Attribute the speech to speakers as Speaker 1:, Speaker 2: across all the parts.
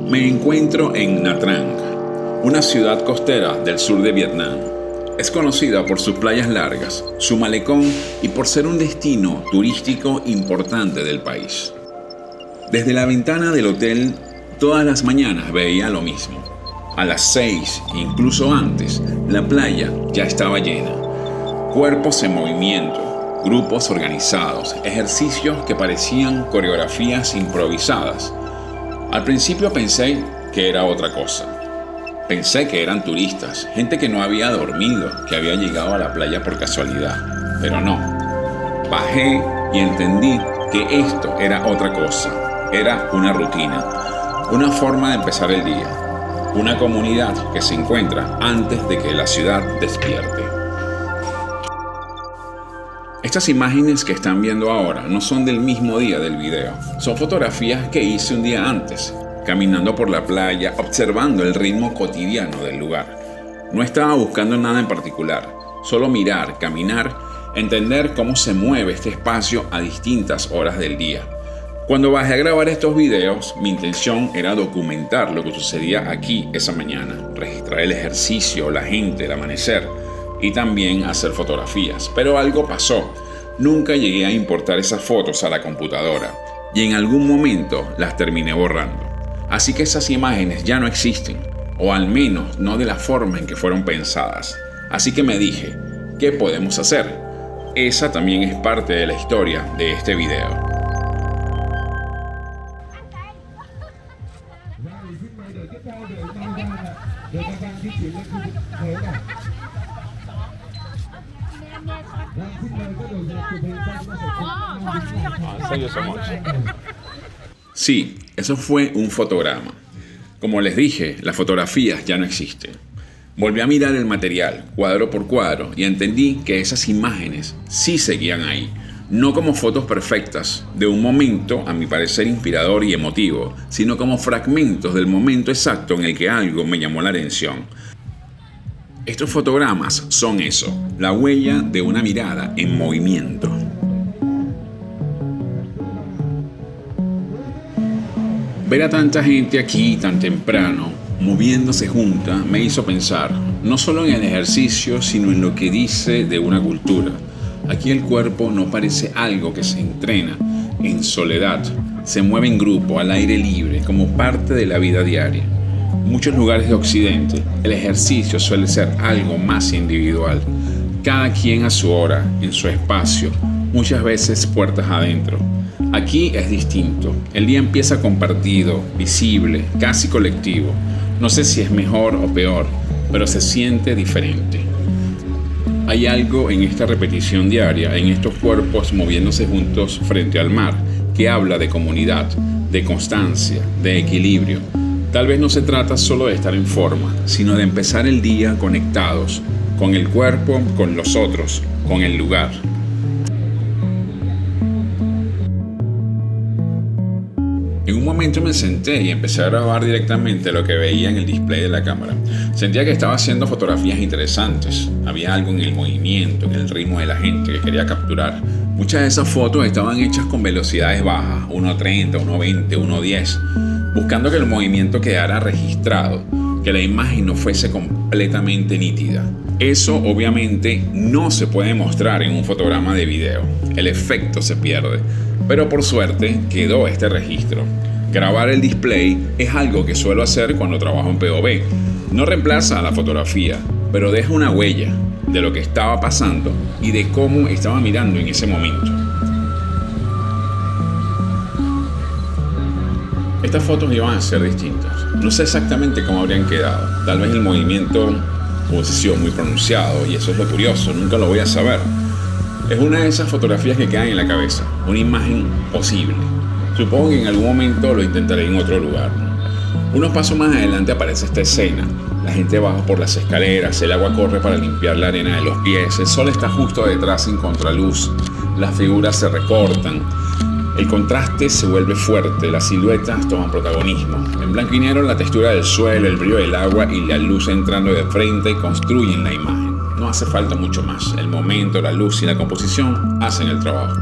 Speaker 1: Me encuentro en Nha Trang, una ciudad costera del sur de Vietnam. Es conocida por sus playas largas, su malecón y por ser un destino turístico importante del país. Desde la ventana del hotel, todas las mañanas veía lo mismo. A las 6, incluso antes, la playa ya estaba llena. Cuerpos en movimiento, grupos organizados, ejercicios que parecían coreografías improvisadas. Al principio pensé que era otra cosa. Pensé que eran turistas, gente que no había dormido, que había llegado a la playa por casualidad. Pero no. Bajé y entendí que esto era otra cosa. Era una rutina, una forma de empezar el día, una comunidad que se encuentra antes de que la ciudad despierte. Estas imágenes que están viendo ahora no son del mismo día del video. Son fotografías que hice un día antes, caminando por la playa, observando el ritmo cotidiano del lugar. No estaba buscando nada en particular, solo mirar, caminar, entender cómo se mueve este espacio a distintas horas del día. Cuando bajé a grabar estos videos, mi intención era documentar lo que sucedía aquí esa mañana, registrar el ejercicio, la gente, el amanecer, y también hacer fotografías. Pero algo pasó. Nunca llegué a importar esas fotos a la computadora y en algún momento las terminé borrando. Así que esas imágenes ya no existen, o al menos no de la forma en que fueron pensadas. Así que me dije, ¿qué podemos hacer? Esa también es parte de la historia de este video. Sí, eso fue un fotograma. Como les dije, las fotografías ya no existen. Volví a mirar el material, cuadro por cuadro, y entendí que esas imágenes sí seguían ahí. No como fotos perfectas de un momento, a mi parecer inspirador y emotivo, sino como fragmentos del momento exacto en el que algo me llamó la atención. Estos fotogramas son eso, la huella de una mirada en movimiento. Ver a tanta gente aquí tan temprano, moviéndose junta, me hizo pensar, no solo en el ejercicio, sino en lo que dice de una cultura. Aquí el cuerpo no parece algo que se entrena en soledad, se mueve en grupo, al aire libre, como parte de la vida diaria. En muchos lugares de Occidente, el ejercicio suele ser algo más individual, cada quien a su hora, en su espacio, muchas veces puertas adentro. Aquí es distinto, el día empieza compartido, visible, casi colectivo. No sé si es mejor o peor, pero se siente diferente. Hay algo en esta repetición diaria, en estos cuerpos moviéndose juntos frente al mar, que habla de comunidad, de constancia, de equilibrio. Tal vez no se trata solo de estar en forma, sino de empezar el día conectados, con el cuerpo, con los otros, con el lugar. En un momento me senté y empecé a grabar directamente lo que veía en el display de la cámara. Sentía que estaba haciendo fotografías interesantes. Había algo en el movimiento, en el ritmo de la gente que quería capturar. Muchas de esas fotos estaban hechas con velocidades bajas, 1.30, 1.20, 1.10, buscando que el movimiento quedara registrado, que la imagen no fuese completamente nítida. Eso obviamente no se puede mostrar en un fotograma de video. El efecto se pierde. Pero por suerte quedó este registro. Grabar el display es algo que suelo hacer cuando trabajo en POV. No reemplaza a la fotografía, pero deja una huella de lo que estaba pasando y de cómo estaba mirando en ese momento. Estas fotos iban a ser distintas. No sé exactamente cómo habrían quedado. Tal vez el movimiento hubiese sido muy pronunciado y eso es lo curioso, nunca lo voy a saber. Es una de esas fotografías que quedan en la cabeza, una imagen posible. Supongo que en algún momento lo intentaré en otro lugar. Unos pasos más adelante aparece esta escena. La gente baja por las escaleras, el agua corre para limpiar la arena de los pies, el sol está justo detrás en contraluz, las figuras se recortan. El contraste se vuelve fuerte, las siluetas toman protagonismo. En blanco y negro la textura del suelo, el brillo del agua y la luz entrando de frente construyen la imagen. No hace falta mucho más. El momento, la luz y la composición hacen el trabajo.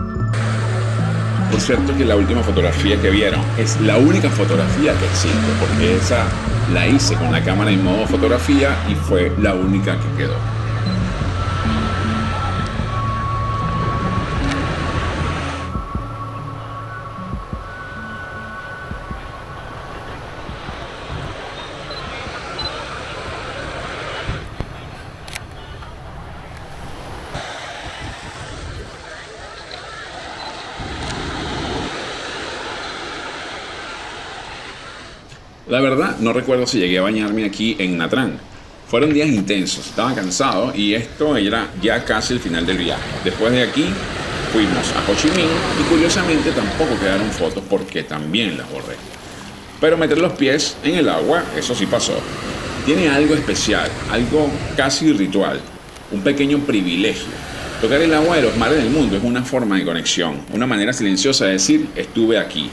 Speaker 1: Por cierto que la última fotografía que vieron es la única fotografía que existe, porque esa la hice con la cámara en modo fotografía y fue la única que quedó. La verdad, no recuerdo si llegué a bañarme aquí en Nha Trang. Fueron días intensos, estaba cansado y esto era ya casi el final del viaje. Después de aquí, fuimos a Ho Chi Minh y curiosamente tampoco quedaron fotos porque también las borré. Pero meter los pies en el agua, eso sí pasó. Tiene algo especial, algo casi ritual, un pequeño privilegio. Tocar el agua de los mares del mundo es una forma de conexión, una manera silenciosa de decir estuve aquí.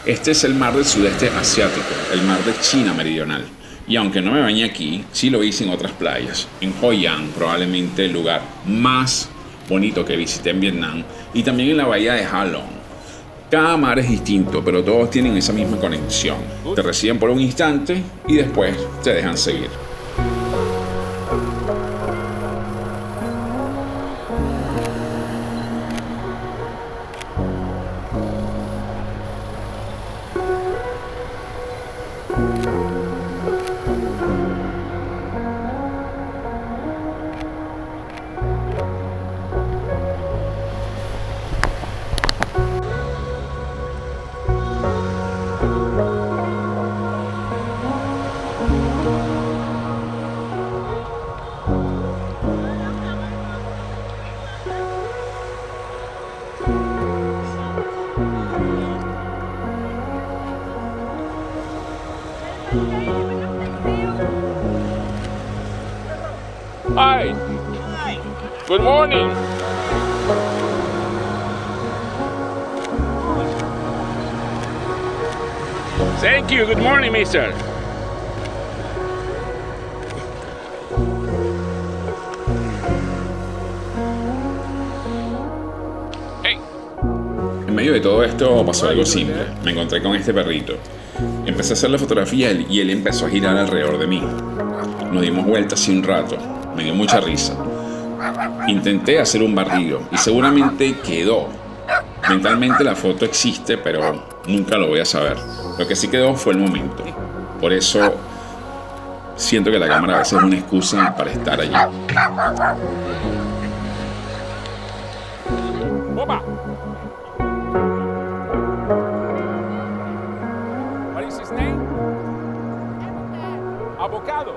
Speaker 1: Este es el mar del sudeste asiático, el mar de China meridional. Y aunque no me bañé aquí, sí lo hice en otras playas. En Hoi An, probablemente el lugar más bonito que visité en Vietnam, y también en la bahía de Ha Long. Cada mar es distinto, pero todos tienen esa misma conexión. Te reciben por un instante y después te dejan seguir. Hi. Good morning. Thank you. Good morning, mister. Hey. En medio de todo esto pasó algo simple. Me encontré con este perrito. Empecé a hacer la fotografía y él empezó a girar alrededor de mí. Nos dimos vueltas así un rato. Me dio mucha risa. Intenté hacer un barrido y seguramente quedó. Mentalmente la foto existe, pero nunca lo voy a saber. Lo que sí quedó fue el momento. Por eso siento que la cámara a veces es una excusa para estar allí. Opa. What is his name? Avocado.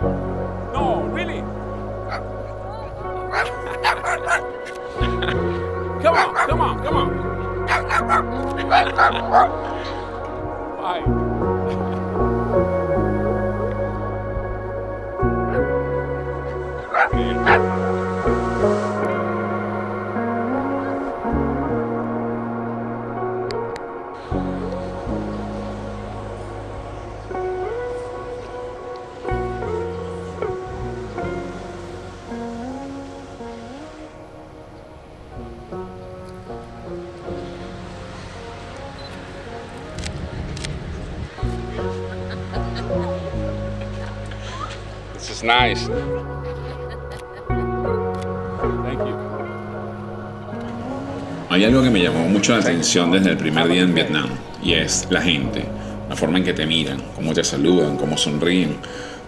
Speaker 1: No, really? Come on, come on, come on. Bye. This is nice. Thank you. Hay algo que me llamó mucho la atención desde el primer día en Vietnam y es la gente, la forma en que te miran, cómo te saludan, cómo sonríen.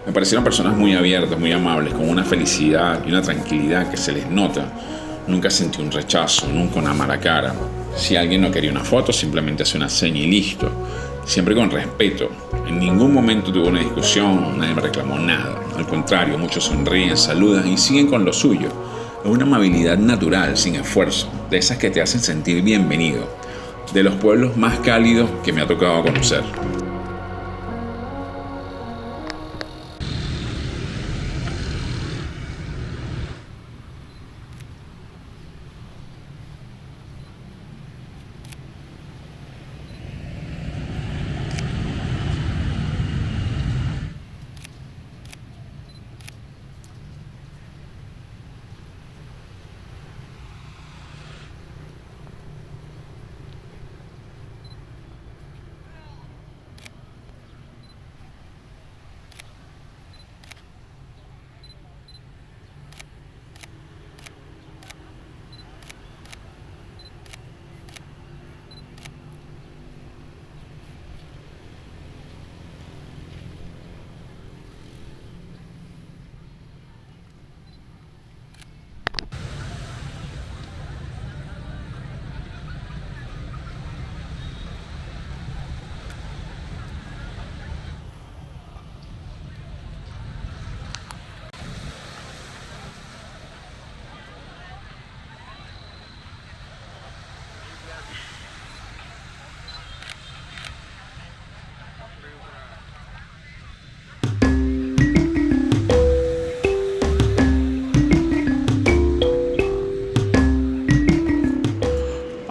Speaker 1: Me parecieron personas muy abiertas, muy amables, con una felicidad y una tranquilidad que se les nota. Nunca sentí un rechazo, nunca una mala cara. Si alguien no quería una foto, simplemente hace una seña y listo. Siempre con respeto. En ningún momento tuve una discusión, nadie me reclamó nada. Al contrario, muchos sonríen, saludan y siguen con lo suyo. Es una amabilidad natural, sin esfuerzo, de esas que te hacen sentir bienvenido. De los pueblos más cálidos que me ha tocado conocer.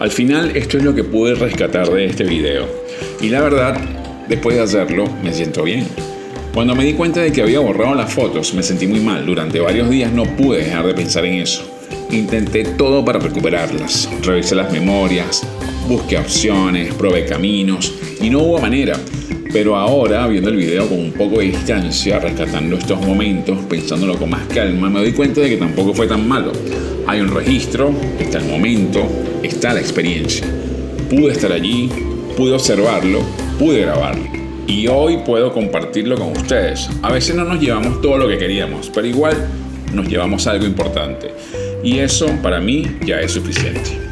Speaker 1: Al final esto es lo que pude rescatar de este video. Y la verdad, después de hacerlo, me siento bien. Cuando me di cuenta de que había borrado las fotos, me sentí muy mal. Durante varios días no pude dejar de pensar en eso. Intenté todo para recuperarlas. Revisé las memorias, busqué opciones, probé caminos y no hubo manera. Pero ahora, viendo el video con un poco de distancia, rescatando estos momentos, pensándolo con más calma, me doy cuenta de que tampoco fue tan malo. Hay un registro, está el momento, está la experiencia. Pude estar allí, pude observarlo, pude grabarlo. Y hoy puedo compartirlo con ustedes. A veces no nos llevamos todo lo que queríamos, pero igual nos llevamos algo importante. Y eso para mí ya es suficiente.